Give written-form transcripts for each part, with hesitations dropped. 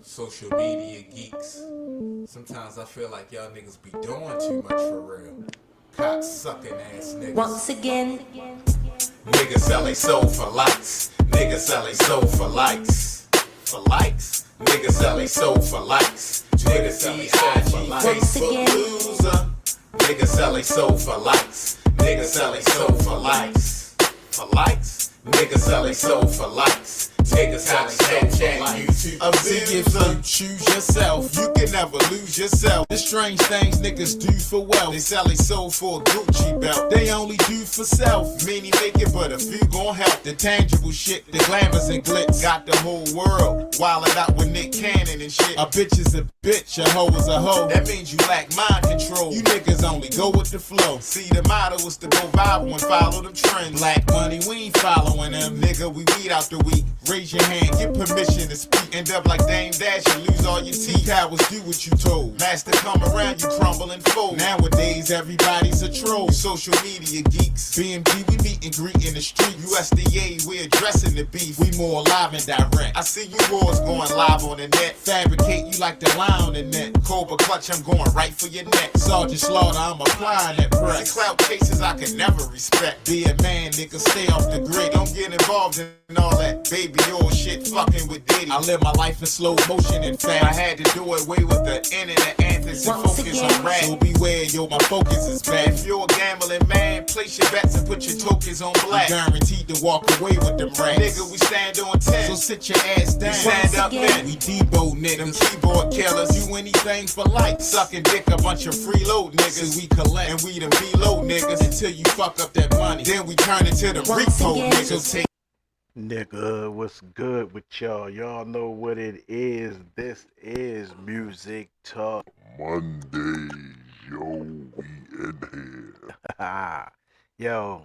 social media geeks. Sometimes I feel like y'all niggas be doing too much for real. Cock sucking ass niggas. Once again, niggas sell they soul for likes. Niggas sell they soul for likes. For likes. Niggas sell they soul for likes. Niggas sell they soul for likes. Facebook loser. Niggas sell they soul for likes. Niggas sell they soul for likes. For likes. Niggas sell they soul for likes. Niggas sell they soul for likes. If you choose yourself, you can never lose yourself. The strange things niggas do for wealth. They sell they soul for a Gucci belt. They only do for self. Many make it, but a few gon' help. The tangible shit, the glamours and glitz. Got the whole world wildin' out with Nick Cannon and shit. A bitch is a bitch, a hoe is a hoe. That means you lack mind control. You niggas only go with the flow. See, the motto is to go viral and follow them trends. Black money, we ain't following them. Nigga, we weed out the week. Raise your hand, get permission to speak. End up like Dame Dash and lose all your teeth. Cowards do what you told. Master come around, you crumble and fold. Nowadays, everybody's a troll. Social media geeks. BMG, we meet and greet in the street. USDA, we addressing the beef. We more live and direct. I see you boys going live on the net. Fabricate, you like the lie on the net. Cobra clutch, I'm going right for your neck. Sergeant Slaughter, I'm applying that press. Clout cases I can never respect. Be a man, nigga, stay off the grid. Don't get involved in all that baby oil shit fucking with Diddy. I live my life in slow motion, in fact. I had to do away with the internet anthems and focus on rap. So beware, yo, my focus is bad. If you're a gambling man, place your bets and put your tokens on black. I'm guaranteed to walk away with them rats. Nigga, we stand on 10, so sit your ass down. Stand up, man. We Debo niggas, keyboard killers. Do anything for life. Sucking dick, a bunch of freeload niggas. We collect and we them below niggas until you fuck up that money. Then we turn into the repo niggas. So take Nigga, what's good with y'all? Y'all know what it is. This is Music Talk Mondays, yo, we in here. Yo,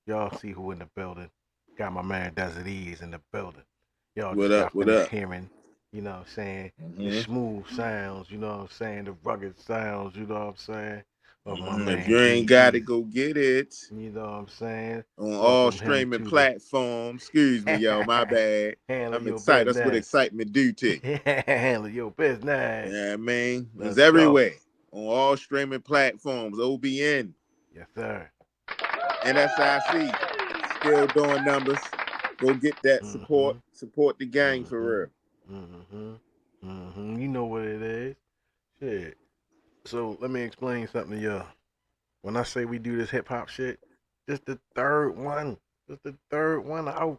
y'all see who in the building. Got my man D.Eazy in the building. Y'all what just up, got what finished up? hearing, you know what I'm saying, the smooth sounds, you know what I'm saying, the rugged sounds, you know what I'm saying, of my If man you ain't got it, D.Eazy. go get it. You know what I'm saying? On all Welcome him streaming to the platforms. Excuse me, yo, my bad. handle I'm your excited. That's what business. excitement do to you. Handle your business. Yeah, man. It's Let's go. everywhere. On all streaming platforms. O.B.N. Yes, sir. NSIC. Still doing numbers. Go get that support. Support the gang for real. You know what it is. Shit. So let me explain something to y'all. When I say we do this hip hop shit, this the third one. This the third one out.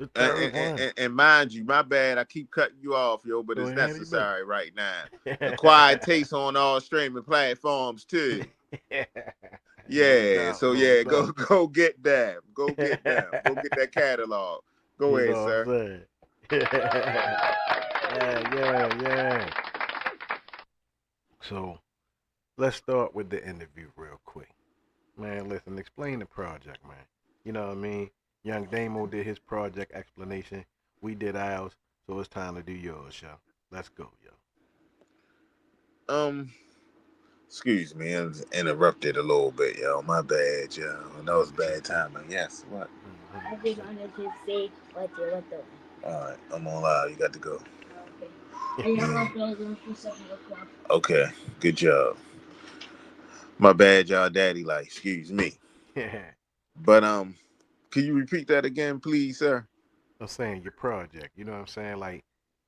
The third one. And mind you, my bad. I keep cutting you off, yo, but Go it's ahead, you better. necessary right now. Acquired taste on all streaming platforms too. Yeah, doubt, so no yeah, doubt. go get them. Go get them. Go get that catalog. Go You ahead, know sir. what I'm saying? Yeah. So let's start with the interview real quick. Man, listen, explain the project, man. You know what I mean? Young Damo did his project explanation. We did ours, so it's time to do yours, yo. Let's go, yo. Excuse me, I was interrupted a little bit, yo. My bad, yo. That was bad timing. Yes, what? I just wanted to say what the. All right, I'm on live. You got to go. Okay. Okay, good job. My bad, y'all. Daddy, like, excuse me. But can you repeat that again, please, sir? I'm saying your project, you know what I'm saying? Like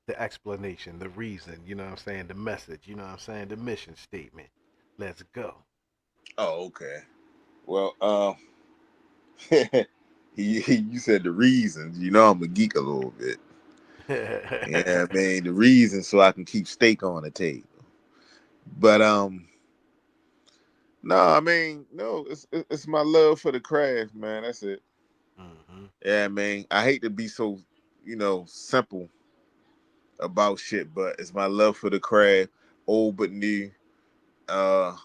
the explanation, the reason, you know what I'm saying? The message, you know what I'm saying? The mission statement. Let's go. Oh, okay. Well, you said the reasons. You know, I'm a geek a little bit. Yeah, I mean the reason so I can keep steak on the table. But no, I mean no, it's my love for the craft, man. That's it. Yeah, I mean I hate to be so, simple about shit, but it's my love for the craft, old but new. Uh,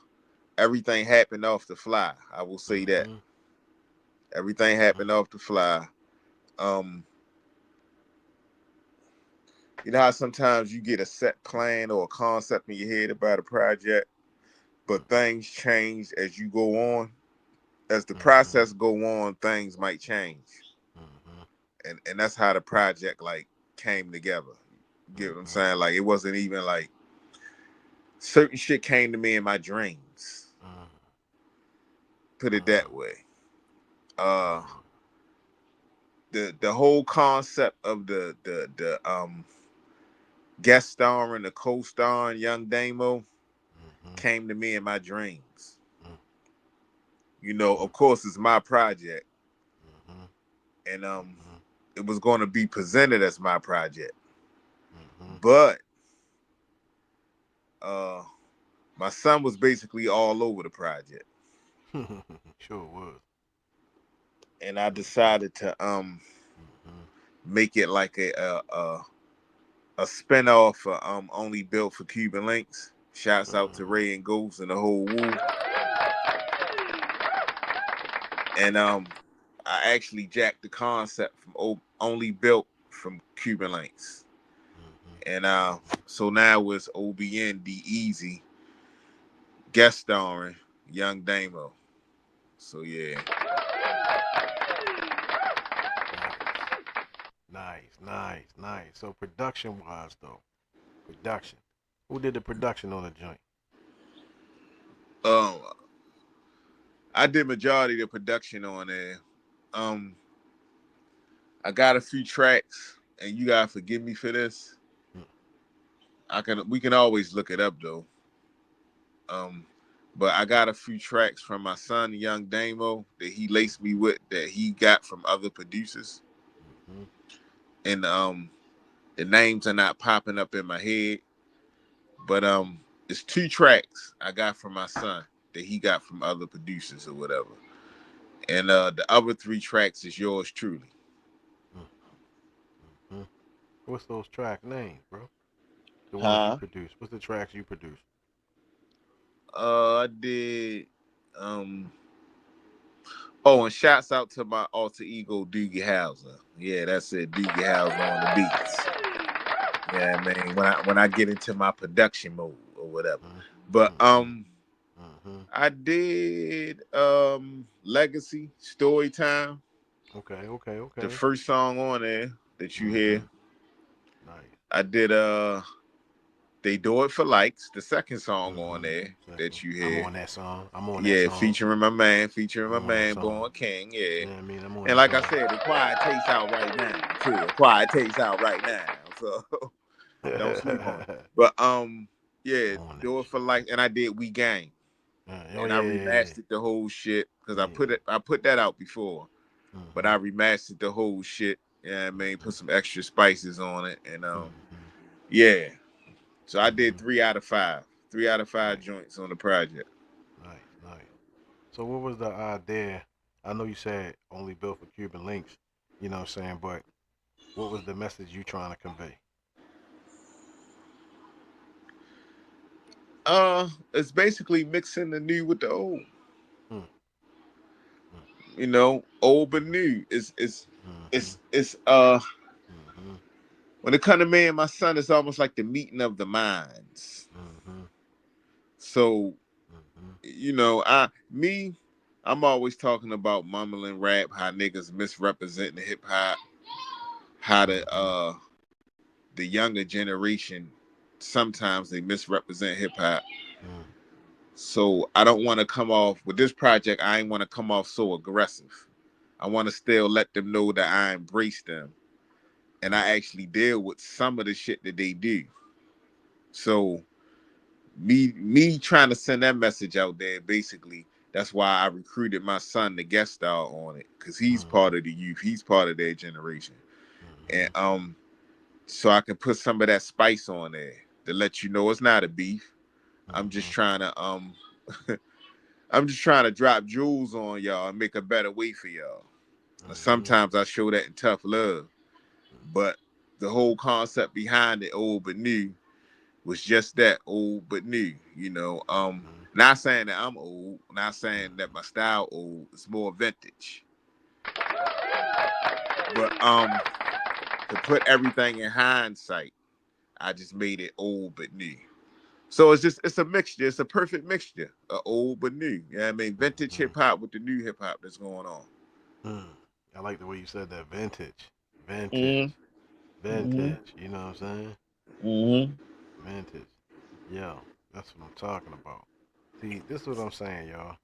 Everything happened off the fly. I will say that everything happened off the fly. Um, you know how sometimes you get a set plan or a concept in your head about a project, but things change as you go on. As the process go on, things might change, and that's how the project like came together. Get what I'm saying? Like it wasn't even like certain shit came to me in my dreams. Put it that way. Uh, the whole concept of the guest star and the co-star Young Damo came to me in my dreams. You know, of course, it's my project, and it was going to be presented as my project, but my son was basically all over the project, Sure was. and I decided to make it like a spinoff for only built for Cuban links. Shouts out to Ray and Ghost and the whole woo. And I actually jacked the concept from only built from Cuban links. And so now it's O.B.N. D.Eazy guest starring Young Damo. So yeah. Nice. So production wise though, production. Who did the production on the joint? Um I did majority of the production on there. Um I got a few tracks, and you gotta forgive me for this. We can always look it up though. Um but I got a few tracks from my son Young Damo that he laced me with that he got from other producers. And the names are not popping up in my head. But it's two tracks I got from my son that he got from other producers or whatever. And the other three tracks is yours truly. What's those track names, bro? The ones you Huh? produced. What's the tracks you produced? I did oh, and shouts out to my alter ego Doogie Howser. Yeah, that's it. Doogie Howser on the beats. Yeah, man. When I get into my production mode or whatever. But I did Legacy Story Time. The Okay. first song on there that you hear. Nice. I did They Do It for Likes, the second song on there Second. that you I'm hear. on that song. I'm on that Yeah, song. featuring my I'm on that man, song. Born King, yeah. You know what I mean? I'm on And that like I song. said, the quiet taste out right now, too. The quiet taste out right now. So don't sleep on it. But yeah, I'm on that Do It for shit. Likes, and I did We Gang. Oh And I yeah. remastered the whole shit because Yeah. I put that out before, but Mm-hmm. I remastered the whole shit. Yeah, I mean, put some extra spices on it, and yeah. So I did 3 out of 5, 3 out of 5 Nice, joints on the project. nice. So what was the idea? I know you said only built for Cuban links, you know what I'm saying, but what was the message you trying to convey? It's basically mixing the new with the old. Mm, mm, You know, old but mm-hmm, new. It's mm-hmm, it's it's mm-hmm, when it comes to me and my son, it's almost like the meeting of the minds. mm-hmm, So, mm-hmm, you know, I'm always talking about mumbling rap, how niggas misrepresenting hip hop, how mm-hmm, the younger generation sometimes they misrepresent hip hop. mm, So I don't want to come off with this project. I ain't want to come off so aggressive. I want to still let them know that I embrace them and mm, I actually deal with some of the shit that they do. So me trying to send that message out there, basically, that's why I recruited my son to guest star on it because he's mm, part of the youth. He's part of their generation, and mm-hmm, so I can put some of that spice on there to let you know it's not a beef. I'm just mm-hmm, trying to I'm just trying to drop jewels on y'all and make a better way for y'all. mm-hmm, Sometimes I show that in tough love, but the whole concept behind it, old but new, was just that, old but new. You know, mm-hmm, not saying that I'm old, not saying that my style old. It's more vintage. But to put everything in hindsight, I just made it old but new. So it's a mixture. It's a perfect mixture of old but new. Yeah, I mean, vintage mm-hmm, hip hop with the new hip hop that's going on. mm. I like the way you said that. Vintage, Mm-hmm. vintage, vintage. You know what I'm saying? Mm-hmm. Vintage. Yo, that's what I'm talking about. See, this is what I'm saying, y'all.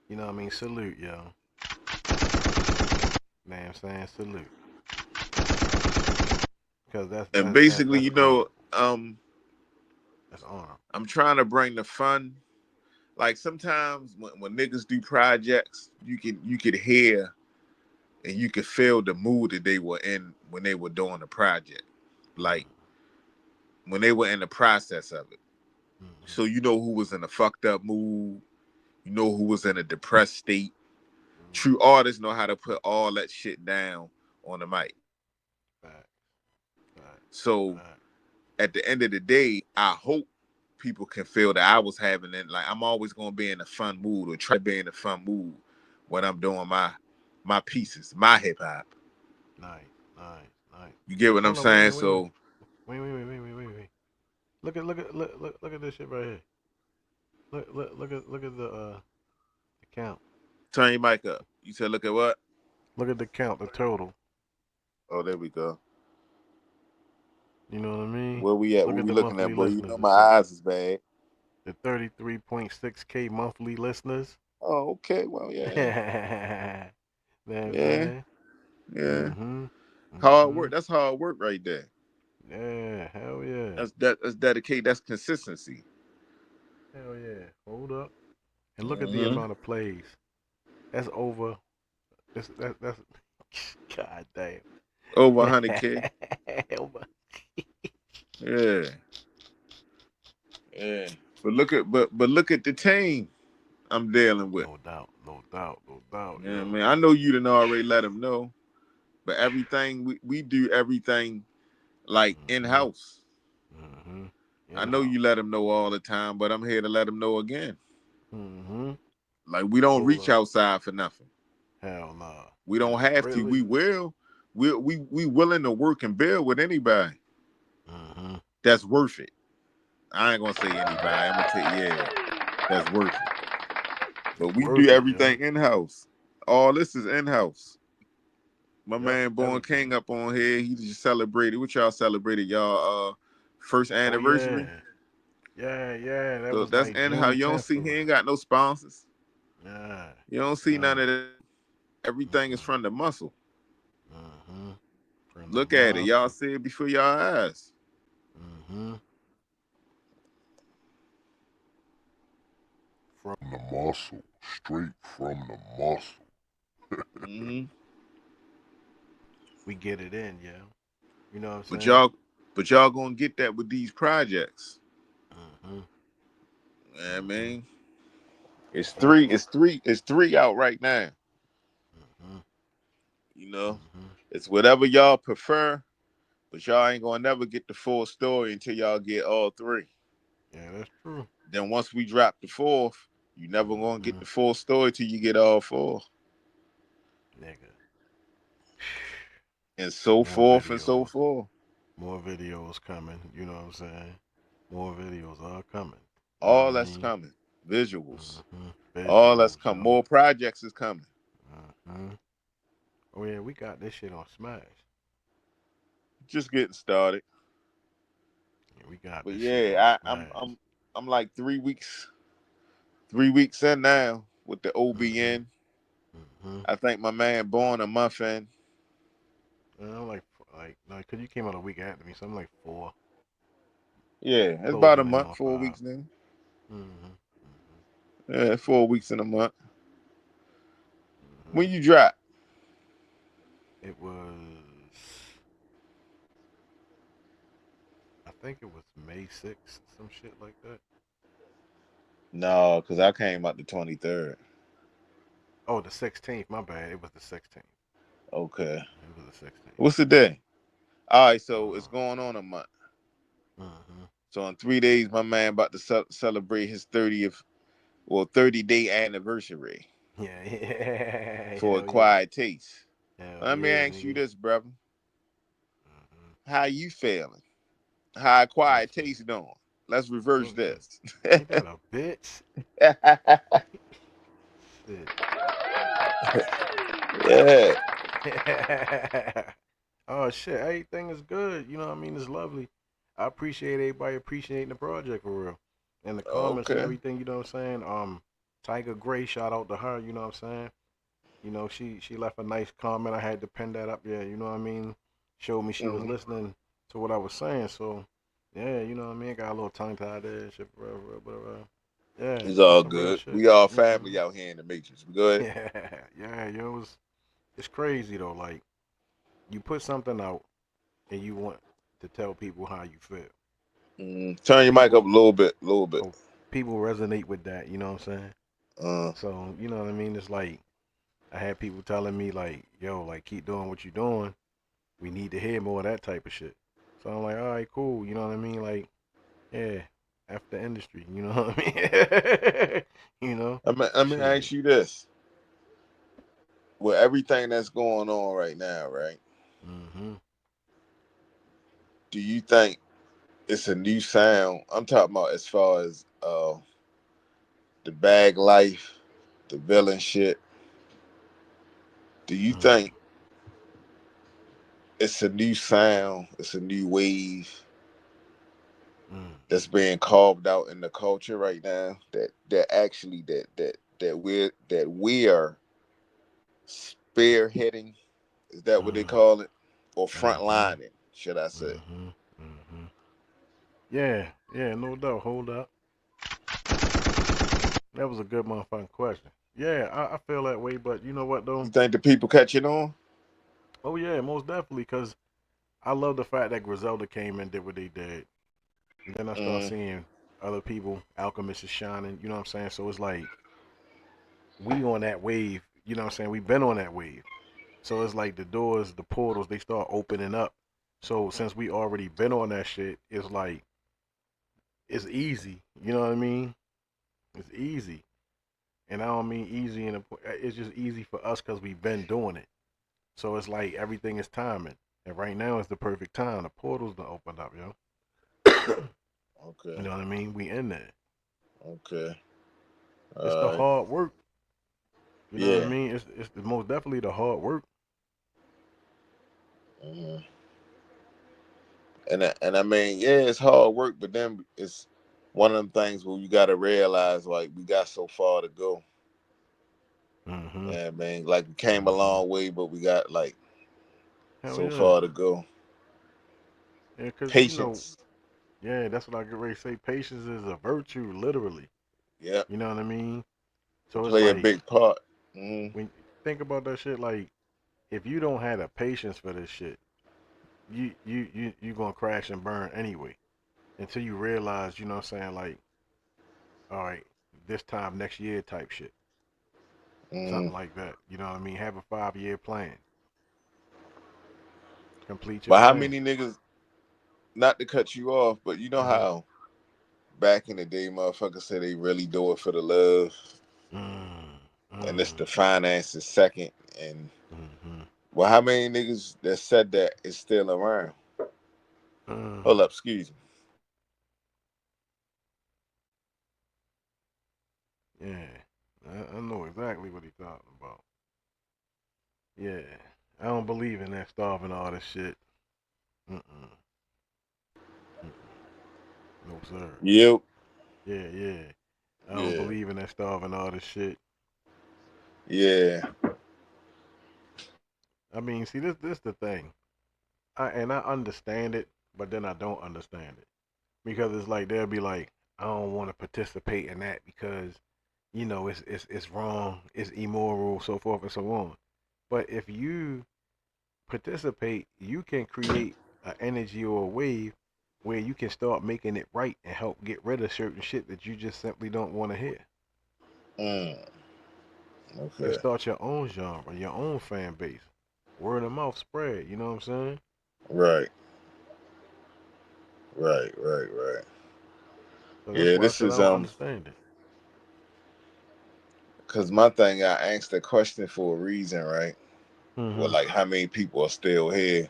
You know what I mean? Salute, yo. Know what I'm saying? Salute. Because And basically, that's honorable. That's honorable. I'm trying to bring the fun. Like sometimes when niggas do projects, you could hear and you could feel the mood that they were in when they were doing the project. Like when they were in the process of it. Mm-hmm. So you know who was in a fucked up mood, you know who was in a depressed state. True artists know how to put all that shit down on the mic. Facts, facts, So facts. at the end of the day, I hope people can feel that I was having it. Like I'm always gonna be in a fun mood or try to be in a fun mood when I'm doing my pieces, my hip hop. Nice, nice, nice. You get what I'm Hold on, wait a saying? minute, wait a minute. So Wait. Look at this shit right here. Look at the count. turn your mic up. You said look at what? Look at the count, the total. Oh, there we go. You know what I mean? Where we at? Look What at we the looking at, monthly boy? You listeners know and my shit. eyes is bad. The 33.6K monthly listeners. Oh, okay. Well, Know yeah, what I'm yeah, saying? yeah. Mm-hmm. Hard Mm-hmm. work. That's hard work right there. Yeah, hell yeah. That's dedicated. That's consistency. Hell yeah. Hold up. And look at the Mm-hmm. amount of plays. That's over. That's God damn. Over 100K. Over. Yeah, yeah. But look at the team I'm dealing with. No doubt, no doubt, no doubt, Yeah, yo. man. I know you done already let them know, but everything we do everything like in Mm-hmm. house. Mm-hmm. I In know house. you let them know all the time, but I'm here to let them know again. Mm-hmm. Like we don't Hold reach up. outside for nothing. Hell nah. We don't Not have to. really. We will. We willing to work and build with anybody Mm-hmm. that's worth it. I ain't gonna say anybody. I'm gonna tell you, yeah, that's worth it. But It's we do worth it, yo. everything in house. All this is in house. My Yep, man Born everything. King up on here. He just celebrated. What y'all celebrated? Y'all first Oh anniversary. yeah. Yeah. That So was that's like in house. June You don't 10th see he ain't around. got no sponsors. Yeah. You don't see none Nah. of that. Everything is Mm-mm. from the muscle. Mm-hmm. From the Look at it. Y'all muscle. see it before y'all eyes. Mm-hmm. From The muscle, straight from the muscle. Hmm. we get it in, yo. You know what I'm But saying? y'all gonna get that with these projects. Mm-hmm. I Mm-hmm. mean, it's three. Definitely. It's three out right now. Mm-hmm. You know, Mm-hmm. it's whatever y'all prefer, but y'all ain't gonna never get the full story until y'all get all three. Yeah, that's true. Then once we drop the fourth, you never gonna get Mm-hmm. the full story till you get all four, Nigga. and so More forth and so videos. forth. More videos coming. You know what I'm saying? More videos are coming. You know what All I that's mean? coming. Visuals. Mm-hmm. All that's Visuals, come. yo. More projects is coming. Mm-hmm. Oh yeah, we got this shit on Smash. Just getting started. Yeah, we got But this shit on yeah, Smash. I'm like 3 weeks in now with the Mm-hmm. O.B.N. Mm-hmm. I think my man born a month in. I'm like no, cause you came out a week after me, so I'm like 4, Yeah, it's about a closing in month, on 5. 4 weeks now. Mm-hmm. Mm-hmm. Yeah, 4 weeks in a month. Mm-hmm. When you drop? It was, I think it was May 6th, some shit like that. No, because I came out the 23rd. Oh, the 16th. My bad. It was the 16th. Okay. It was the 16th. What's the day? All right, so it's Uh, going on a month. mm-hmm. So in 3 days, my man about to celebrate his 30th, well, 30-day anniversary Yeah, yeah, for a hell yeah, quiet taste. hell Let me yeah, ask you nigga. this, brother. Mm-hmm. How you feeling? How a quiet Listen, taste doing? Let's reverse listen. this. Ain't that a bitch? Shit. Yeah. Oh shit, everything is good. You know what I mean? It's lovely. I appreciate everybody appreciating the project for real. And the comments and Okay. everything, you know what I'm saying? Tiger Gray, shout out to her, you know what I'm saying? You know, she left a nice comment. I had to pin that up, yeah, you know what I mean? Showed me she was Hmm. listening to what I was saying, so yeah, you know what I mean? Got a little tongue tied there and shit, but yeah, It's that's all some real good. shit. We all family Hmm. out here in the matrix. We good? Yeah, yeah, yo, it's crazy though. Like you put something out and you want to tell people how you feel. Turn your mic up People, a little bit, a little bit. oh, people resonate with that. You know what I'm saying? Uh, So you know what I mean. It's like I had people telling me like, "Yo, like keep doing what you're doing. We need to hear more of that type of shit." So I'm like, "All right, cool." You know what I mean? Like, yeah, after industry. You know what I mean? You know, let me shit. ask you this: with everything that's going on right now, right? Mhm. Do you think it's a new sound? I'm talking about as far as the bag life, the villain shit. Do you Mm. think it's a new sound? It's a new wave Mm. that's being carved out in the culture right now. That actually that we are spearheading. Is that what they Mm. call it? Or Mhm. frontlining, should I say? Mhm. Mhm. Yeah. Yeah. No doubt. Hold up. That was a good motherfucking question. Yeah, I feel that way, but you know what You though? think the people catching on? Oh yeah, most definitely. Cause I love the fact that Griselda came and did what they did. And then I start Mm, seeing other people, Alchemist is shining. You know what I'm saying? So it's like we on that wave. You know what I'm saying? We've been on that wave. So it's like the doors, the portals, they start opening up. So since we already been on that shit, it's like it's easy. You know what I mean? It's easy. And I don't mean easy in a. It's just easy for us because we've been doing it. So it's like everything is timing. And right now is the perfect time. The portals done opened up, yo. You okay, know what I mean? We in there. okay, It's the all right, hard work. You know what I yeah. mean? It's most definitely the hard work. Mm. And I mean, yeah, it's hard work, but then it's one of them things where you got to realize like we got so far to go. Mm-hmm. Yeah, man, like we came a Mm-hmm. long way, but we got like Hell so yeah. far to go. Yeah, cause Patience, yeah, that's what I get ready to say. Patience is a virtue, literally. yeah, You know what I mean? it So it's play a like big part. Mm, when think about that shit, like if you don't have the patience for this shit, you gonna crash and burn anyway. Until you realize, you know what I'm saying, like, all right, this time next year type shit. mm. Something like that. You know what I mean? Have a 5 year plan. Complete your But how plan. many niggas? Not to cut you off, but you know Mm-hmm. how back in the day, motherfuckers say they really do it for the love, Mm, and it's mm, the finances second. And mm-hmm. well, how many niggas that said that is still around? Hold up, excuse me. Yeah, I know exactly what he's talking about. Yeah, I don't believe in that starving all this shit. Mm-mm, mm-mm. No sir. Yep. Yeah, yeah. I don't Yeah. believe in that starving all this shit. Yeah. I mean, see, this the thing. I understand it, but then I don't understand it because it's like they'll be like, I don't want to participate in that because it's wrong, it's immoral, so forth and so on. But if you participate, you can create an energy or a wave where you can start making it right and help get rid of certain shit that you just simply don't want to hear. Mm. You can Okay. start your own genre, your own fan base. Word of mouth spread, you know what I'm saying? Right. Right. Right. Right. So that's Yeah. why I This said I is don't understand it. because my thing. I asked the question for a reason, right? Well, Mm-hmm. like how many people are still here?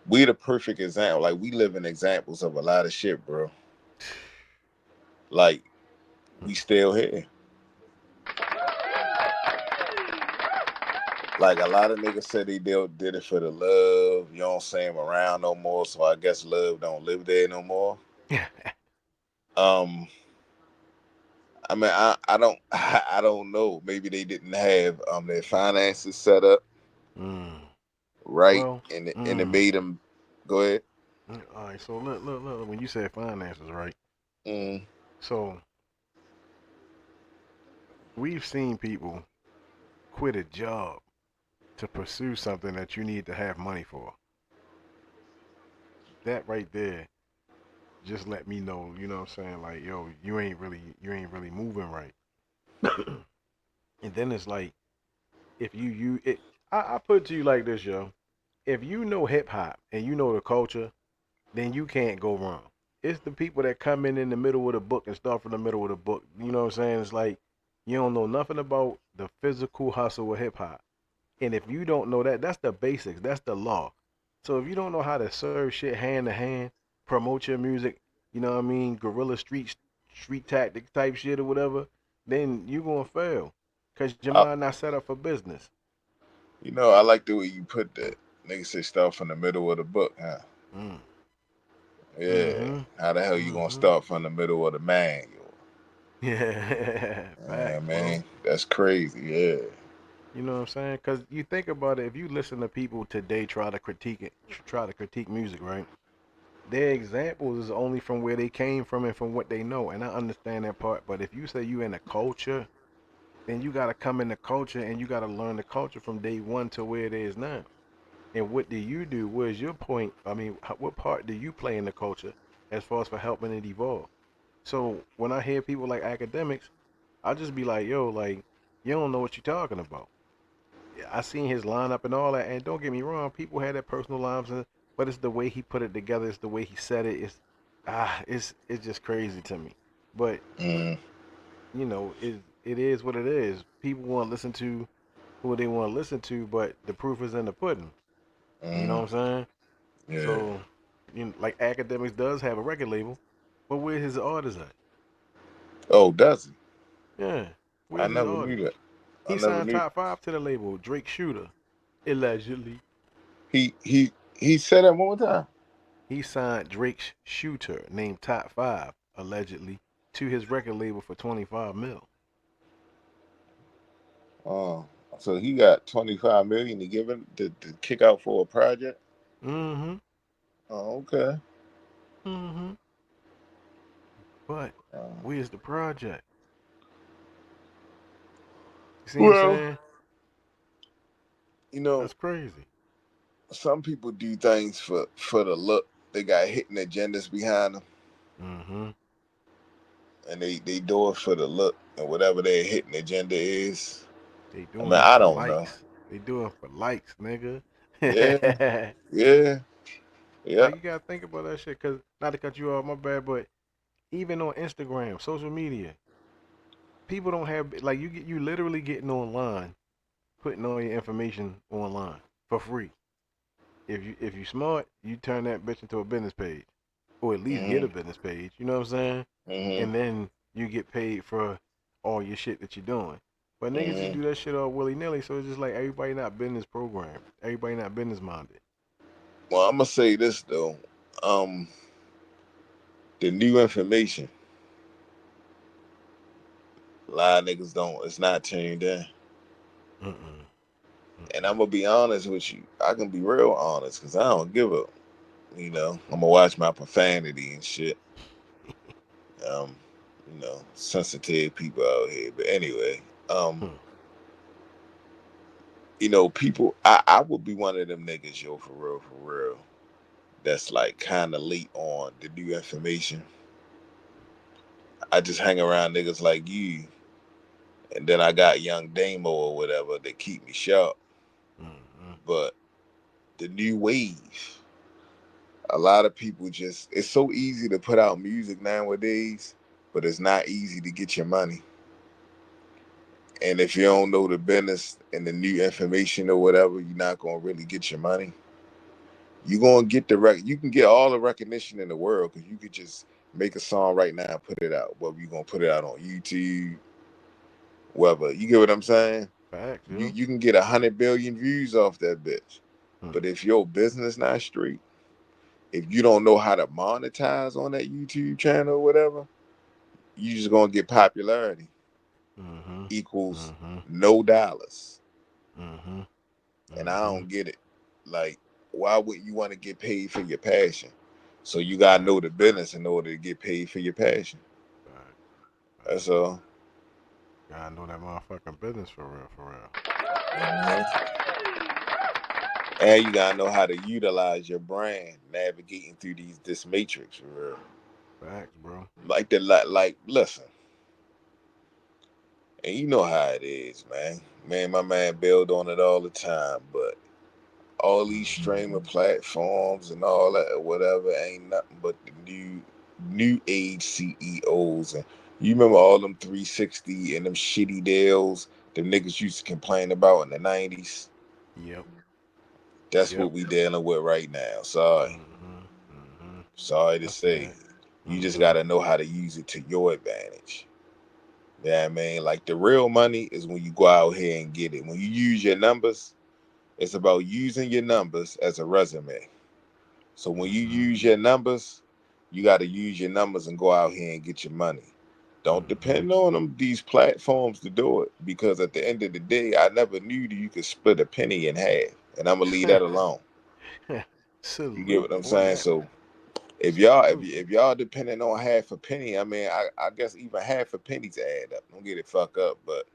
We the perfect example. Like we live in examples of a lot of shit, bro. Like we still here. Like a lot of niggas said did it for the love. You don't see him around no more, so I guess love don't live there no more. Um, I mean, I don't I don't know. Maybe they didn't have their finances set up mm. right, Well, and it made them go ahead. all right. So look. When you said finances, right? Mm, So we've seen people quit a job to pursue something that you need to have money for. That right there just let me know, you know what I'm saying? Like, yo, you ain't really moving right. And then it's like if you it I put it to you like this, yo. If you know hip hop and you know the culture, then you can't go wrong. It's the people that come in the middle of the book and start from the middle of the book. You know what I'm saying? It's like you don't know nothing about the physical hustle of hip hop. And if you don't know that, that's the basics. That's the law. So if you don't know how to serve shit hand to hand, promote your music, you know what I mean, guerrilla street tactics type shit or whatever, then you gonna fail. Cause your I, mind not set up for business. I like the way you put that. Niggas say stuff in the middle of the book, huh? Mm. Yeah. Mm-hmm. How the hell you gonna Mm-hmm. start from the middle of the manual? Yeah. Yeah, Facts, bro. man, that's crazy. Yeah. You know what I'm saying? Because you think about it, if you listen to people today try to critique music, right? Their examples is only from where they came from and from what they know, and I understand that part. But if you say you in a culture, then you gotta come in the culture and you gotta learn the culture from day one to where it is now. And what do you do? Where's your point? I mean, what part do you play in the culture as far as for helping it evolve? So when I hear people like academics, I just be like, yo, like you don't know what you're talking about. I seen his lineup and all that, and don't get me wrong, people had their personal lives, but it's the way he put it together, it's the way he said it, it's just crazy to me. But Mm, it is what it is. People want to listen to who they want to listen to, but the proof is in the pudding. You know mm, what I'm saying? yeah. So, like academics does have a record label, but where his artists at? Oh, does he? Yeah, I where's his never knew artists? that. I He never signed knew. top five to the label, Drake Shooter, allegedly. He said that one more time. He signed Drake's shooter, named Top 5, allegedly, to his record label for 25 mil. Oh, so he got 25 million to give him to kick out for a project. Mm-hmm. Oh, okay. Mm-hmm. But Uh, where's the project? You see what I'm well, saying? you know, That's crazy. some people do things for the look. They got hidden agendas behind them, Mm-hmm. and they do it for the look and whatever their hidden agenda is. They I doing mean, it I for don't know. likes. They doing it for likes, nigga. Yeah, yeah, yeah. Like you gotta think about that shit, cause not to cut you off, my bad, but even on Instagram, social media, people don't have like you literally getting online, putting all your information online for free. If you smart, you turn that bitch into a business page, or at least get Hmm. a business page. You know what I'm saying? Hmm. And then you get paid for all your shit that you're doing. But niggas just Hmm. do that shit all willy nilly. So it's just like everybody not business program. Everybody not business minded. Well, I'm gonna say this though. Um, the new information, a lot of niggas don't. It's not tuned in. Mm-mm. And I'm Mm-mm. gonna be honest with you. I can be real honest because I don't give a. I'm gonna watch my profanity and shit. Um, sensitive people out here. But anyway, um, Hmm. people. I would be one of them niggas, yo, for real. That's like kind of late on the new information. I just hang around niggas like you, and then I got young Damo or whatever that keep me sharp. Mm-hmm. But the new wave, a lot of people just it's so easy to put out music nowadays, but it's not easy to get your money. And if you don't know the business and the new information or whatever, you're not gonna really get your money. You're gonna get you can get all the recognition in the world because you could just make a song right now and put it out. Whether you're gonna put it out on YouTube, whether you get what I'm saying. Facts, You yo. you can get 100 billion views off that bitch, Hmm. but if your business not straight, if you don't know how to monetize on that YouTube channel or whatever, you just gonna get popularity Mm-hmm. equals Mm-hmm. no dollars. Mm-hmm. And I Mm-hmm. don't get it. Like, why would you want to get paid for your passion? So you gotta know Facts. the business in order to get paid for your passion. Facts. That's Facts. all. Gotta know that motherfucking business for real, for real. Mhm. And you gotta know how to utilize your brand navigating through this matrix for real. Facts, bro. Like the like listen, and you know how it is, man. Man, my man build on it all the time, but all these Mm-hmm. streaming platforms and all that or whatever ain't nothing but the new age CEOs. And you remember all them 360 and them shitty deals them niggas used to complain about in the 90s? Yep. That's Yep. what we dealing with right now. Sorry. Mm-hmm. Mm-hmm. Sorry to I see say. that. You just Mm-hmm. gotta know how to use it to your advantage. Yeah, I mean, like the real money is when you go out here and get it. When you use your numbers, it's about using your numbers as a resume. So when you Mm-hmm. use your numbers, you got to use your numbers and go out here and get your money. Don't Mm-hmm. depend on them these platforms to do it because at the end of the day, I never knew that you could split a penny in half, and I'm gonna leave that alone. You get Salute what I'm on saying? that. So if y'all Salute. if y'all depending on half a penny, I mean, I guess even half a penny's add up. Don't get it fucked up, but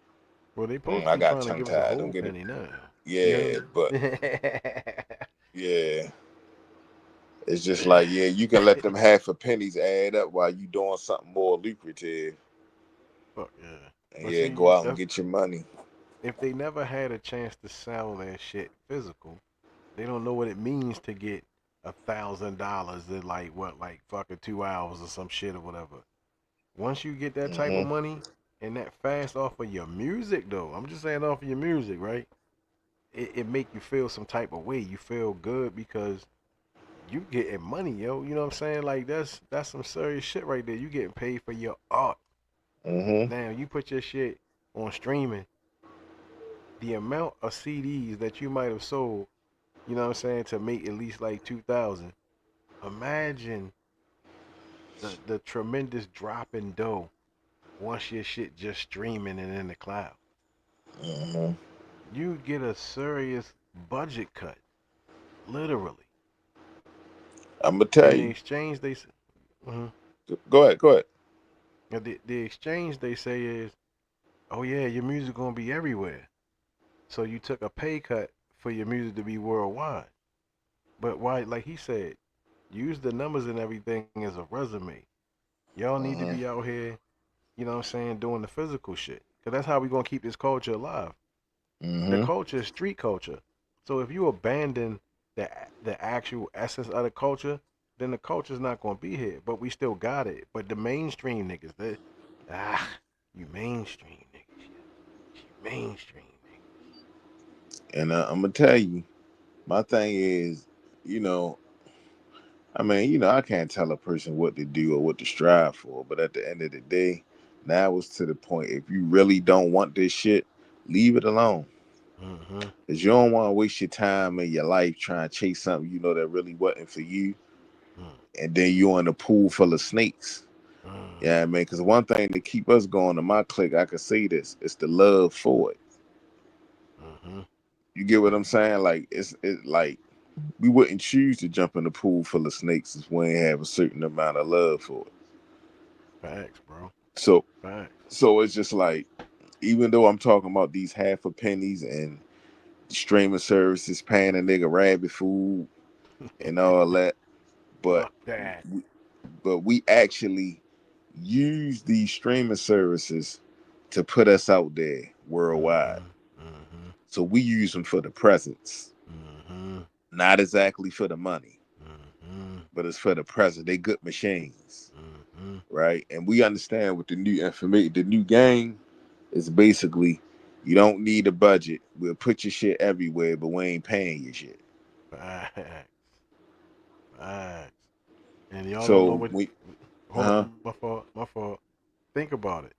Well, they supposed to I be got trying to tongue give us a tied. whole Don't get it. penny now. You Yeah, but know? yeah. It's just like, yeah, you can let them half a pennies add up while you doing something more lucrative. Fuck yeah. And But yeah, see, go out and that's get your money. if they never had a chance to sell their shit physical, they don't know what it means to get $1,000 in like what, like fucking 2 hours or some shit or whatever. Once you get that type of Hmm. money and that fast off of your music though, I'm just saying off of your music, right? It make you feel some type of way. You feel good because you getting money, yo. You know what I'm saying? Like that's some serious shit right there. You getting paid for your art. Hmm. Now you put your shit on streaming, the amount of CDs that you might have sold, you know what I'm saying, to make at least like 2,000. Imagine the tremendous drop in dough once your shit just streaming and in the cloud. Hmm. You get a serious budget cut, literally. I'm gonna tell And the you. exchange they mm Go ahead. Go ahead. the exchange they say is, oh yeah, your music gonna be everywhere. So you took a pay cut for your music to be worldwide. But why, like he said, use the numbers and everything as a resume. Y'all need to Hmm. be out here, you know what I'm saying, doing the physical shit. Cause that's how we gonna keep this culture alive. The Hmm. culture is street culture. So if you abandon the actual essence of the culture, then the culture's not gonna be here. But we still got it. But the mainstream niggas, ah, you mainstream niggas, you mainstream niggas. And I'm gonna tell you, my thing is, you know, I mean, I can't tell a person what to do or what to strive for, but at the end of the day, now it's to the point. If you really don't want this shit, leave it alone. Mm-hmm. Cause you don't want to waste your time and your life trying to chase something that really wasn't for you, and then you're in a pool full of snakes. Yeah, I Mm-hmm. mean, because one thing to keep us going in my clique, I could say this, it's the love for it. Mm-hmm. You get what I'm saying? Like it's like we wouldn't choose to jump in a pool full of snakes if we ain't have a certain amount of love for it. Facts, bro. So Facts. so it's just like, even though I'm talking about these half a pennies and streaming services paying a nigga rabbit food and all that, but Fuck that. we, we actually use these streaming services to put us out there worldwide. Mm-hmm. Mm-hmm. So we use them for the presence, Mm-hmm. not exactly for the money, Mm-hmm. but it's for the present. They good machines, Mm-hmm. right? And we understand with the new information, the new game is basically you don't need a budget. We'll put your shit everywhere, but we ain't paying your shit. Facts. Facts. And y'all don't know So what. we, Hold huh? on, my fault. My fault. Think about it.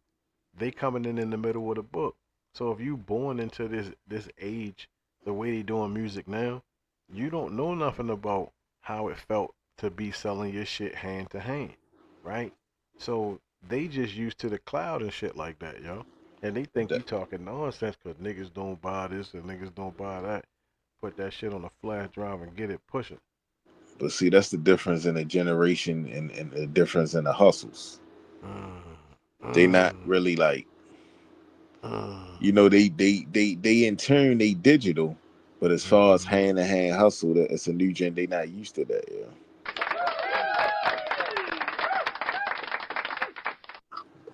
They coming in the middle of the book. So if you born into this age, the way they doing music now, you don't know nothing about how it felt to be selling your shit hand to hand, right? So they just used to the cloud and shit like that, yo. And they think we That- talking nonsense because niggas don't buy this and niggas don't buy that. Put that shit on a flash drive and get it pushing. But see, that's the difference in a generation and the difference in the hustles. Mm, They not mm, really like, mm, you know, they in turn they digital, but as far as mm-hmm, hand to hand hustle, that it's a new gen. They not used to that. Yeah,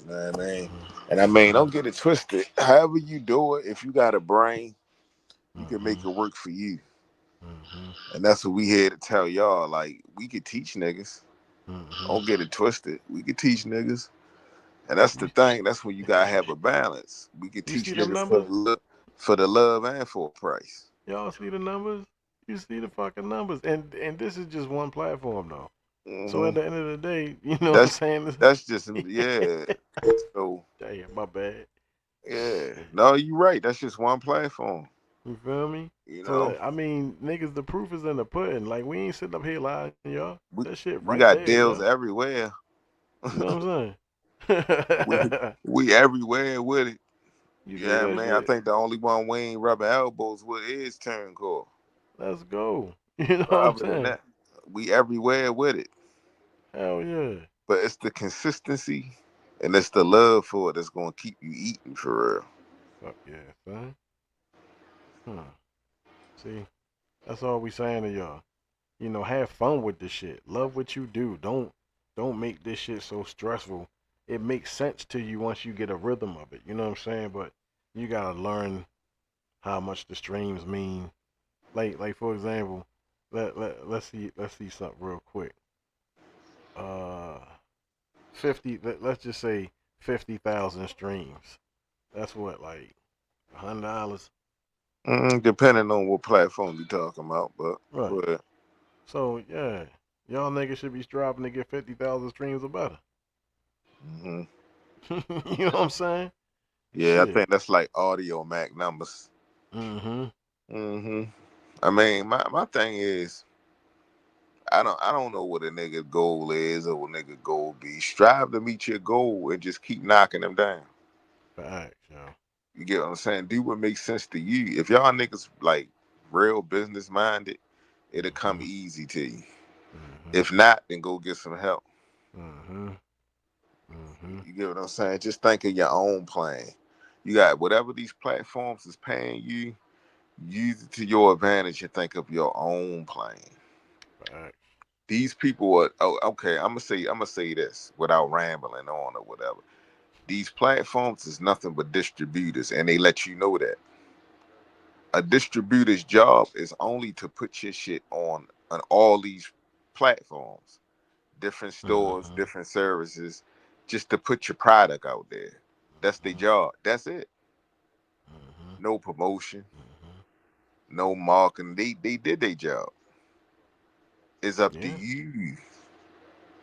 you know what I mean. And I mean, don't get it twisted. However you do it, if you got a brain, you can mm-hmm, make it work for you. mm-hmm, And that's what we here to tell y'all. Like, we could teach niggas. mm-hmm. Don't get it twisted. We could teach niggas. And that's the You, thing. That's when you gotta have a balance. We could you teach see them niggas numbers? for the love and for a price. Y'all see the numbers? You see the fucking numbers, and this is just one platform though. So at Hmm. the end of the day, you know what I'm That's saying? that's just yeah. So Damn, my bad. yeah. No, you right. That's just one platform. You feel me? You So know, I mean, niggas, the proof is in the pudding. Like we ain't sitting up here lying, y'all. we That shit we right got there, deals yo. everywhere. You know what I'm we saying? we everywhere with it. You see Yeah, that man. I shit? think the only one we ain't rubbing elbows with is Turn Core. Let's go. You know But what I'm other than saying? that, we everywhere with it. Hell yeah. But it's the consistency and it's the love for it that's gonna keep you eating for real. Fuck yeah, son. Huh. See, that's all we saying to y'all. You know, have fun with this shit. Love what you do. Don't make this shit so stressful. It makes sense to you once you get a rhythm of it. You know what I'm saying? But you gotta learn how much the streams mean. Like for example, let's see something real quick. Uh, 50. Let's just say 50,000 streams. That's what, like $100, Depending on what platform you talking about, but right? go ahead. So yeah, y'all niggas should be striving to get 50,000 streams or better. Hmm. You know what I'm saying? Yeah, I Shit. think that's like audio Mac numbers. Mm-hmm. Hmm. I mean, my thing is, I don't know what a nigga goal is or what nigga goal be. Strive to meet your goal and just keep knocking them down. Facts, yo. You get what I'm saying? Do what makes sense to you. If y'all niggas like real business minded, it'll come Mm-hmm. easy to you. Mm-hmm. If not, then go get some help. Mm-hmm. Mm-hmm. You get what I'm saying? Just think of your own plan. You got whatever these platforms is paying you, use it to your advantage and think of your own plan. Facts. These people are okay. I'm gonna say this without rambling on or whatever. These platforms is nothing but distributors, and they let you know that. A distributor's job is only to put your shit on all these platforms, different stores, Mm-hmm. different services, just to put your product out there. That's their Mm-hmm. job. That's it. Mm-hmm. No promotion, Mm-hmm. no marketing. They did their job. It's up to Yeah. you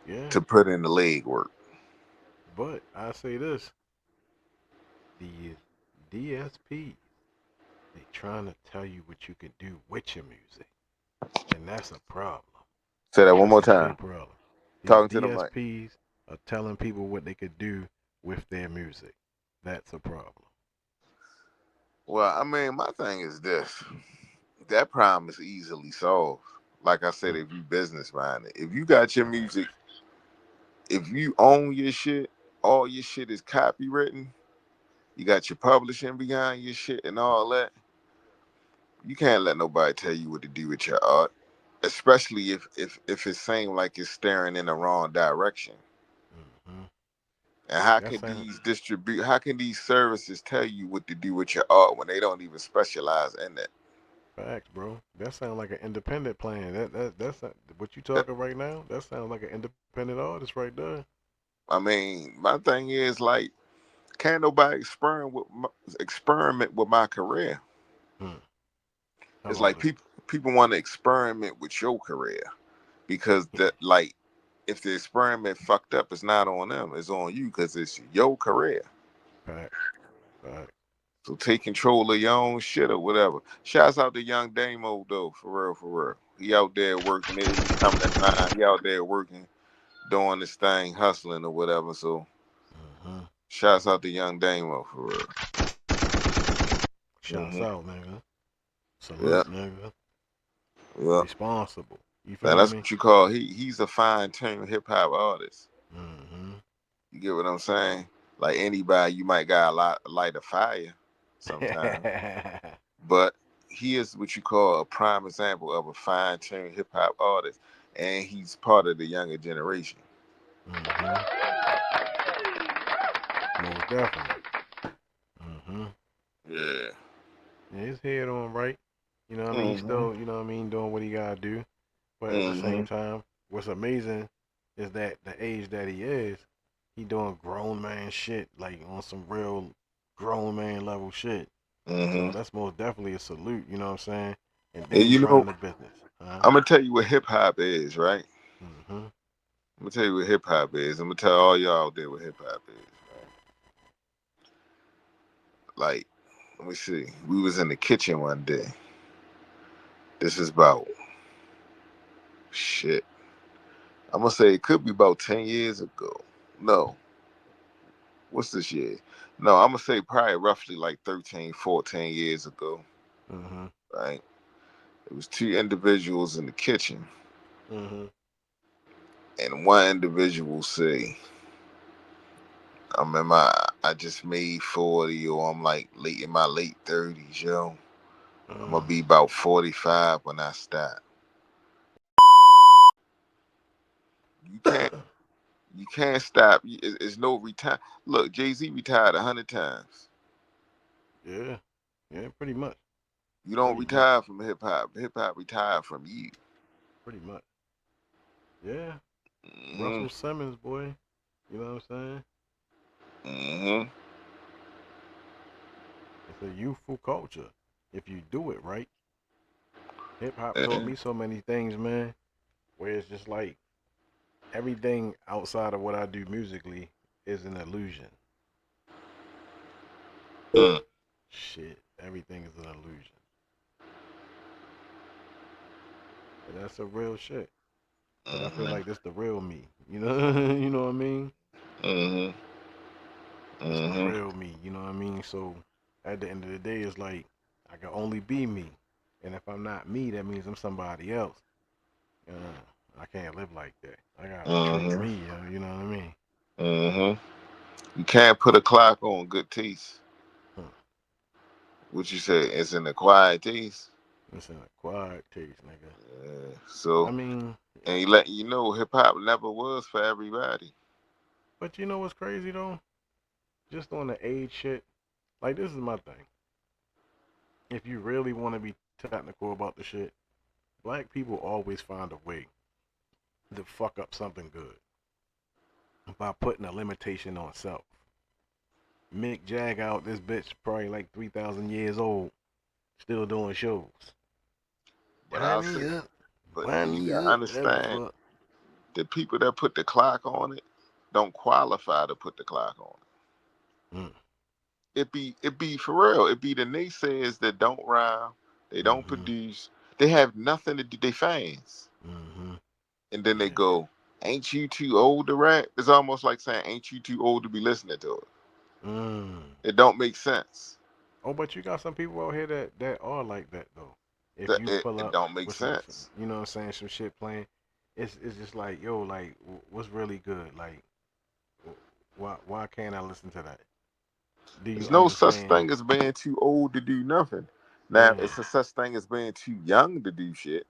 Yeah. to put in the legwork. But I say this: the DSPs, they trying to tell you what you can do with your music, and that's a problem. Say that one That's more a big time. problem. These Talking to the mic. DSPs are telling people what they could do with their music. That's a problem. Well, I mean, my thing is this. That problem is easily solved. Like I said, Mm, if you business minded, if you got your music, facts. if you own your shit, all your shit is copywritten, you got your publishing behind your shit and all that, you can't let nobody tell you what to do with your art. Especially if it seems like it's staring in the wrong direction. Mm-hmm. And how That can sound how can these services tell you what to do with your art when they don't even specialize in that? facts, bro. That sounds like an independent plan. That's not, what you That- talking right now. That sounds like an independent artist right there. I mean, my thing is like, can't nobody experiment with my career. Hmm. How It's about like this? people want to experiment with your career because that like if the experiment fucked up, it's not on them, it's on you because it's your career. Facts. Facts. So take control of your own shit or whatever. Shouts out to Young Damo though, for real, for real. He out there working. Niggas coming at mine. He out there working, doing this thing, hustling or whatever. So shouts out to Young Damo for real. Shouts out, nigga. Yeah, Salute, nigga. yeah. Responsible. You Now feel that's me? what you call he's a fine tuned hip hop artist. Mm-hmm. You get what I'm saying? Like anybody, you might got a lot light of fire sometimes, but he is what you call a prime example of a fine tuned hip hop artist, and he's part of the younger generation. Mm-hmm. Most definitely. Mm-hmm. Yeah. Yeah, his head on right. You know what I mean? He's Mhm. still, you know what I mean, doing what he gotta do. But at the same Mhm. time, what's amazing is that the age that he is, he doing grown man shit, like on some real grown man level shit. So Mhm. that's most definitely a salute, you know what I'm saying? And then And he's you know, running the business. Huh? I'm gonna tell you what hip hop is, right? Mm-hmm. I'm gonna tell you what hip hop is. I'm gonna tell all y'all out there what hip hop is, right? Like, let me see. We was in the kitchen one day. This is about shit. I'm gonna say it could be about 10 years ago. No, what's this year? No, I'm gonna say probably roughly like 13, 14 years ago, Mm-hmm. right? It was two individuals in the kitchen, Mm-hmm. and one individual say, I just made 40, or I'm like late in my late 30s, yo. I'm gonna be about 45 when I stop. You can't, you can't stop. It's no retire. Look, Jay-Z retired 100 times. Yeah. Yeah, pretty much. You don't Pretty much. retire from hip hop. Hip hop retired from you. Pretty much. Yeah. Hmm. Russell Simmons, boy. You know what I'm saying? Hmm. It's a youthful culture. If you do it right. Hip hop taught And, me so many things, man. Where it's just like everything outside of what I do musically is an illusion. mm, Shit, everything is an illusion. And that's a real shit. Cause I feel hmm. like this the real me. You know, you know what I mean? Hmm. It's the Hmm. real me. You know what I mean? So at the end of the day, it's like I can only be me. And if I'm not me, that means I'm somebody else. I can't live like that. I gotta portray Hmm. me. You know what I mean? Hmm. You can't put a clock on good taste. Huh. What you say? It's an acquired taste. It's an acquired taste, nigga. Yeah. I So, mean, and he let you know hip hop never was for everybody. but you know what's crazy though? Just on the age shit. Like this is my thing. If you really want to be technical about the shit, black people always find a way to fuck up something good by putting a limitation on self. Mick Jag out this bitch probably like 3,000 years old, still doing shows. But Wind I'll say, me up, but wind you me gotta up, whatever the understand, fuck. the people that put the clock on it don't qualify to put the clock on Mm, it. It be for real. It be the naysayers that don't rhyme, they don't mm-hmm, produce, they have nothing to do. They fans, mm-hmm, and then they yeah. go, "Ain't you too old to rap?" It's almost like saying, "Ain't you too old to be listening to it?" Mm. It don't make sense. Oh, but you got some people out here that are like that though. If That you it, pull it up don't make with some, sense. you know what I'm saying, some shit playing, it's just like, yo, like what's really good? Like why can't I listen to that? Do you There's no such understand? thing as being too old to do nothing. Now, Yeah, it's a such thing as being too young to do shit,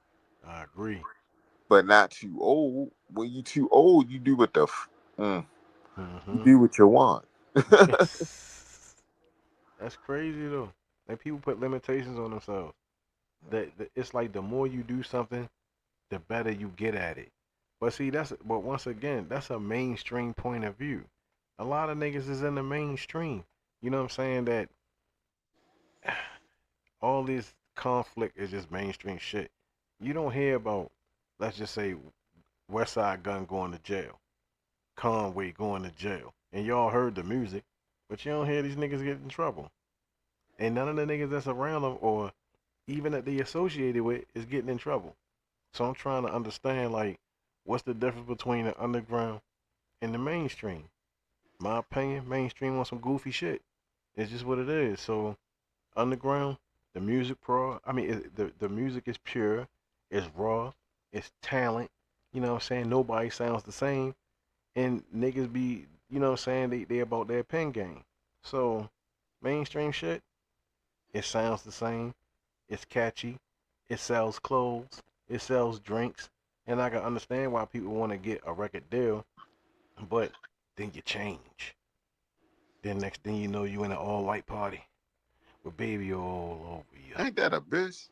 I agree. but not too old. When you too old, you do what you Mm-hmm. do what you want. That's crazy though. Like people put limitations on themselves. That it's like the more you do something, the better you get at it. But see, but once again, that's a mainstream point of view. A lot of niggas is in the mainstream. You know what I'm saying? That all this conflict is just mainstream shit. You don't hear about, let's just say, West Side Gun going to jail, Conway going to jail, and y'all heard the music, but you don't hear these niggas get in trouble. and none of the niggas that's around them or even that they associated with is getting in trouble. So I'm trying to understand like what's the difference between the underground and the mainstream. My opinion, mainstream on some goofy shit. It's just what it is. So underground, the music the music is pure, it's raw, it's talent. You know what I'm saying? Nobody sounds the same. And niggas be, you know what I'm saying, they about their pen game. So mainstream shit, it sounds the same. It's catchy. It sells clothes. It sells drinks. And I can understand why people want to get a record deal, but then you change. Then next thing you know, you in an all white party with baby all over you. Ain't that a bitch?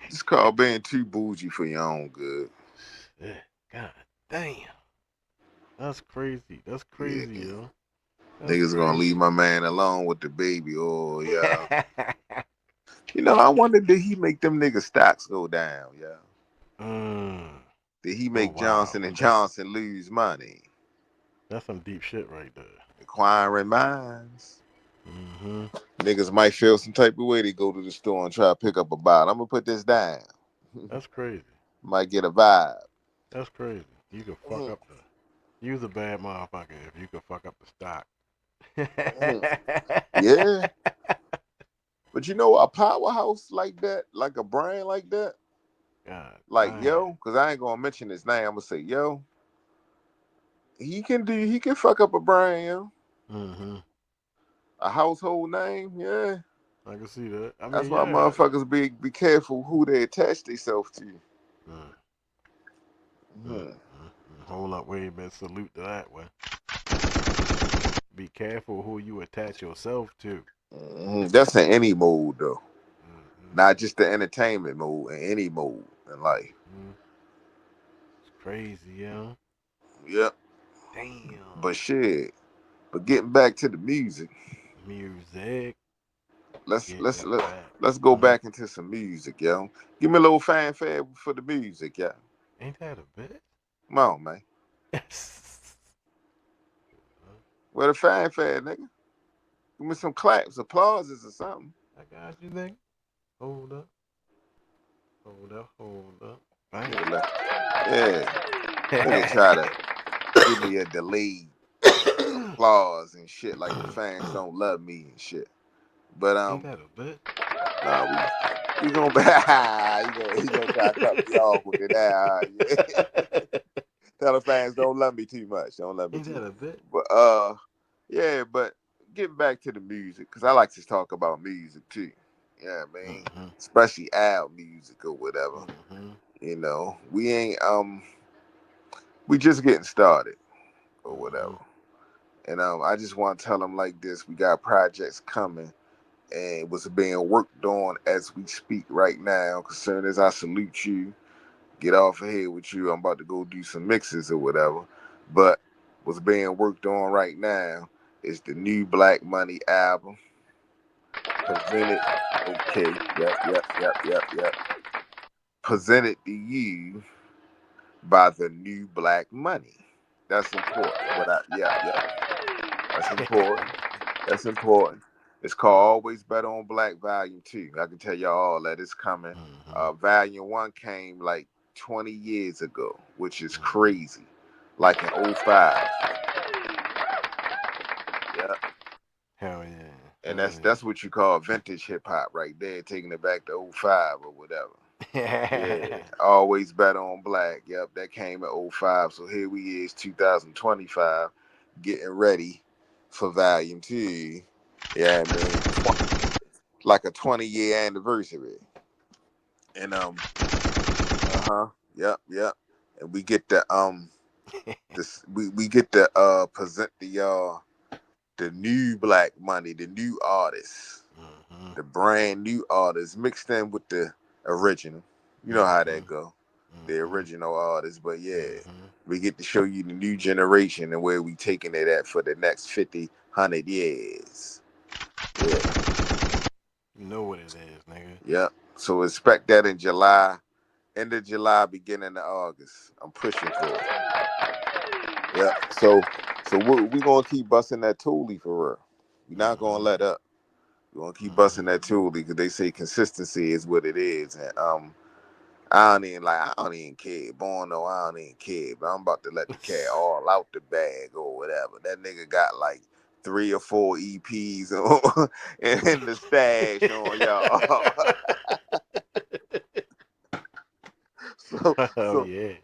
It's called being too bougie for your own good. God damn. That's crazy. That's Yeah, crazy, yo. That's niggas gonna leave crazy. my man alone with the baby. Oh yeah. You know, I wonder did he make them niggas stocks go down? Yeah. mm. Did he Oh make wow. Johnson and Johnson lose money? That's some deep shit right there. Acquiring minds. Mm-hmm. Niggas might feel some type of way. They go to the store and try to pick up a bottle. I'm gonna put this down. That's crazy. Might get a vibe. That's crazy. You could fuck Mhm, up the. You's a bad motherfucker if you could fuck up the stock. mhm. Yeah, but you know a powerhouse like that, like a brand like that, God like damn. yo, because I ain't gonna mention his name. I'm gonna say yo, he can fuck up a brand, yo, Mm-hmm. a household name. Yeah, I can see that. I that's mean, why yeah. motherfuckers be careful who they attach themselves to. Mm, mm, Mhm. Hold up, wait a minute. Salute to that one. Be careful who you attach yourself to. That's in any mode though, Mm-hmm. not just the entertainment mode. In any mode in life. Mm-hmm. It's crazy, yo. Yep. Damn. But shit. But getting back to the music, Music. let's Get let's it let, back. let's go Uh-huh. back into some music, yo. Give me a little fanfare for the music, yo. Ain't that a bit? Come on, man. Where the fanfare, nigga? Give me some claps, applauses, or something. I got you, nigga. Hold up. Hold up. Hold up. Bang. Nigga, yeah. Nigga try to give me a delayed applause and shit like the fans don't love me and shit. But Ain't that a bit? nah, we gonna be he gonna try to cut me off with it now. Yeah. Tell the fans don't love me too much. Don't love me Ain't too. that a bit? But yeah. But getting back to the music, cause I like to talk about music too. Yeah, I mean, Mm-hmm. especially our music or whatever. Mm-hmm. You know, we ain't we just getting started or Mm-hmm. whatever. And I just want to tell them like this: we got projects coming, and what's being worked on as we speak right now. Cause soon as I salute you, get off of here with you. I'm about to go do some mixes or whatever. But what's being worked on right now is the new Black Money album presented. Okay, yep. Presented to you by the new Black Money. That's important. Yep. That's important. That's important. It's called Always Better on Black Volume 2. I can tell y'all all that it's coming. Mm-hmm. Volume 1 came like 20 years ago, which is Mm-hmm. crazy. Like in '05. Yeah. Hell yeah. And Hell that's what you call vintage hip hop right there, taking it back to '05 or whatever. Yeah. yeah. Always Better on Black. Yep, that came in '05. So here we is 2025 getting ready for Volume 2. Yeah, I mean, like a 20-year anniversary. And yep. And we get to this we get to present the new Black Money, the new artists, mm-hmm. the brand new artists mixed in with the original. You know how Mm-hmm. that go. The Mm-hmm. original artists, but yeah, Mm-hmm. we get to show you the new generation and where we taking it at for the next 50, 100 years. Yeah. You know what it is, nigga. Yep. So expect that in July, end of July, beginning of August. I'm pushing for it. Yep. So So we gonna keep busting that toolie for real. We're not gonna let up. We're gonna keep busting that toolie because they say consistency is what it is. And I don't even care. Born though, I don't even care. But I'm about to let the cat all out the bag or whatever. That nigga got like 3 or 4 EPs in the stash on y'all. so Oh so yeah.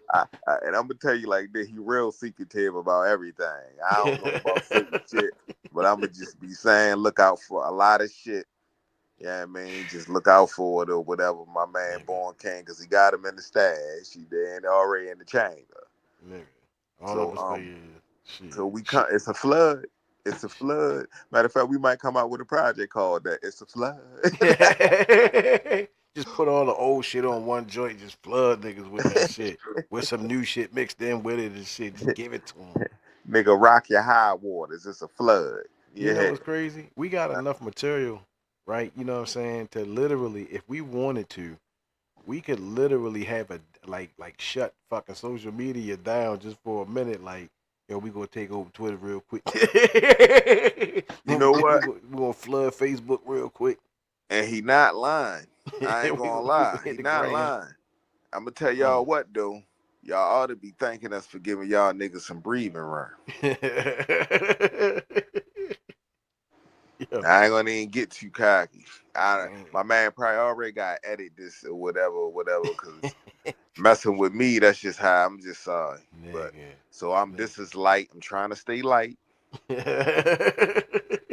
and I'm gonna tell you like this, he real secretive about everything. I don't know about certain shit, but I'm gonna just be saying look out for a lot of shit. Yeah, I mean, just look out for it or whatever. My man Nigga, Born King, because he got him in the stash. He there already in the chamber. nigga. All I'm So gonna say is so shit. we come. Shit. It's a flood. It's a flood. Matter of fact, we might come out with a project called that. It's a flood. Just put all the old shit on one joint, just flood niggas with that shit. With some new shit mixed in with it and shit. Just give it to them. Nigga, rock your high waters. It's a flood. You know Yeah. what's crazy? We got enough material, right? You know what I'm saying? To literally, if we wanted to, we could literally have a like shut fucking social media down just for a minute. Like, yo, we gonna take over Twitter real quick. You know what? we gonna flood Facebook real quick. And he not lying. I ain't gonna we gonna lie. hit He the not gram. lying. I'm gonna tell y'all what though. Y'all ought to be thanking us for giving y'all niggas some breathing room. Yo, I ain't gonna even get too cocky. man. My man probably already got edit this or whatever, because messing with me, that's just how I'm just sorry. But Nigga. so this is light. I'm trying to stay light. Nigga.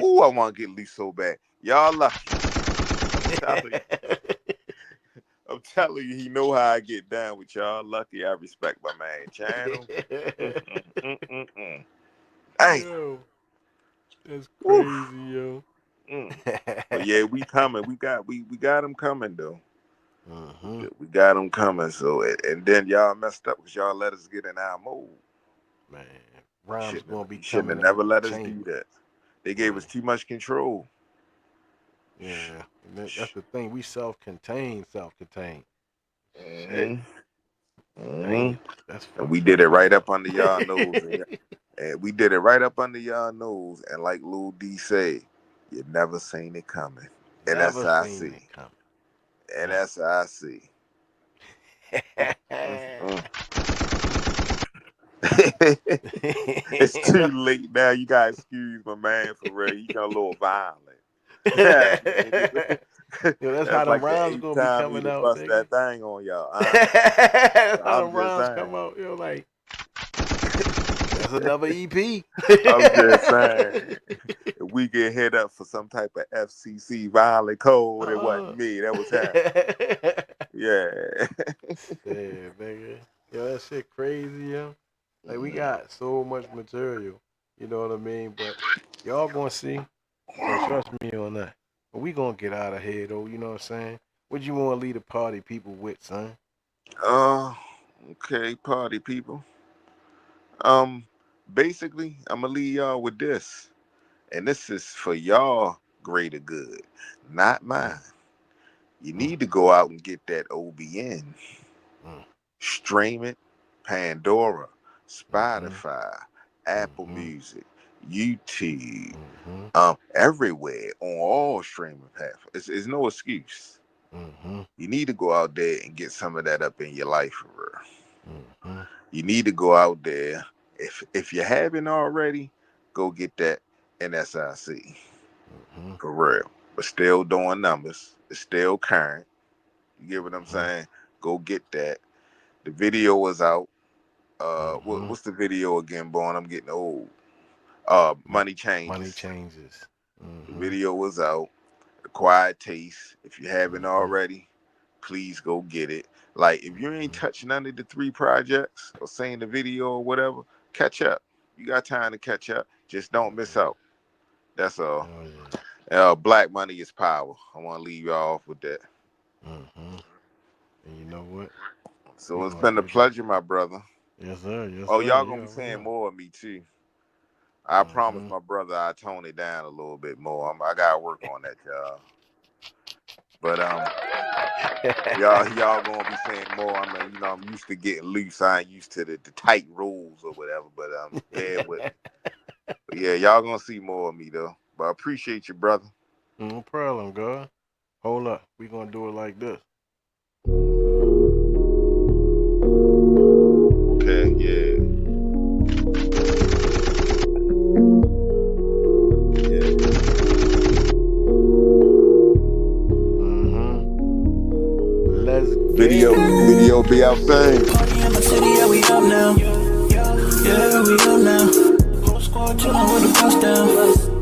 Ooh, I want to get loose so bad. Y'all lucky. I'm telling you, he know how I get down with y'all. Lucky, I respect my man channel. Hey, Yo, that's woo. crazy, yo. But yeah, we coming. We got them coming though. Mm-hmm. We got them coming. So and then y'all messed up because y'all let us get in our mode. Man, Rhyme's gonna be You shouldn't have coming out never the let us do chamber. that. They gave Man, us too much control. yeah, that's the thing. We self-contained. Shit, Mm-hmm. Mm-hmm. damn, that's And we fucked did up, it right yo. up under y'all nose. And we did it right up under y'all nose. And like Lil D said, you never seen it coming. And that's Never how I seen see. it coming. And that's how I see. It's too late now. You gotta excuse my man for real. He got a little violent. Yeah, Yo, that's how that's them like the rhymes 8th gonna be time he coming to out, bust nigga. that thing on y'all. That's how I'm them just rhymes saying. come out. Yo, like that's another EP. I'm just saying. If we get hit up for some type of FCC violent code, it wasn't me. That was him. Yeah. Yeah, nigga. Yo, that shit crazy, yo. Like we got so much material. You know what I mean? But y'all gonna see. So trust me on that. But we gonna get out of here though, you know what I'm saying? What you wanna lead the party people with, son? Uh, okay, party people. Um, Basically, I'm gonna leave y'all with this, and this is for y'all greater good, not Mm, mine. You mm, need to go out and get that O.B.N. mm, Stream it, Pandora, mm-hmm, Spotify, Apple mm-hmm, Music, YouTube, mm-hmm, everywhere on all streaming platforms. It's no excuse. mm-hmm, You need to go out there and get some of that up in your life for real. mm-hmm, You need to go out there. If you haven't already, go get that NSIC mm-hmm, for real. But still doing numbers. It's still current. You get what I'm mm-hmm, saying? Go get that. The video is out. mm-hmm. What's the video again, Born? I'm getting old. Money Money Changes. changes. The Mm-hmm, video was out. The Quiet Taste. If you haven't mm-hmm, already, please go get it. Like if you ain't mm-hmm. touched none of the 3 projects or seen the video or whatever, catch up. You got time to catch up. Just don't Oh miss yeah. out. That's all. Oh yeah. Black money is power. I want to leave y'all off with that. Mm-hmm. And you know what? We So it's gonna been a keep it. pleasure, my brother. Yes, sir. Yes, Oh, sir. y'all You gonna be already saying know. more of me too. I promise, Mm-hmm. my brother, I tone it down a little bit more. I gotta work on that, y'all. But y'all gonna be saying more. I mean, I'm used to getting loose. I ain't used to the tight rules or whatever. But bear with me. But yeah, y'all gonna see more of me though. But I appreciate you, brother. No problem, God. Hold up. We gonna do it like this. Okay, yeah. Let's Video be out soon. Party in my city, yeah, we up now. Yeah, we up now. Whole squad chillin' with the bust down.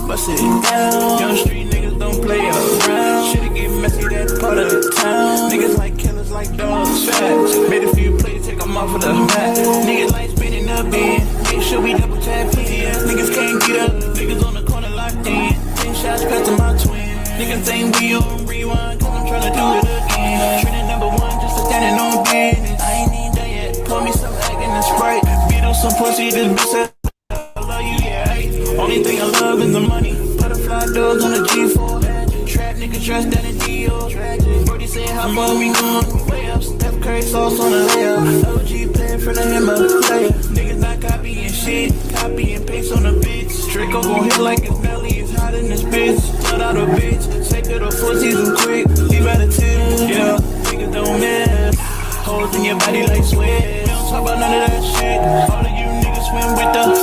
Bust it down. Young street niggas don't play around. Shit'll get messy, that part of the town. Niggas like killers, like dogs, facts. Made a few plays, take them off of the mat. Niggas like spinning up in. Make sure we double tap PTS. Niggas can't get up. Niggas on the corner locked in. 10 shots past to my twin. Niggas think we on rewind, cause I'm tryna do it again. Trending number one, just a standing on business. I ain't even done yet. Pour me some egg in the Sprite. Beat on some pussy, this bitch said I love you, yeah. Ay. Only thing I love is the money. Butterfly dogs on the G4. Trap nigga dressed down in D.O. Brody said how far we going? Way up, Steph Curry sauce on the layup. OG player for the Himalaya. Niggas not copying shit, copy and paste on the bitch. Draco gon' hit like his belly is hot in this bitch. Let out a bitch, take to the four season quick. Leave out a tip, yeah. Niggas don't miss. Holes in your body like sweat. Don't talk about none of that shit. All of you niggas swim with the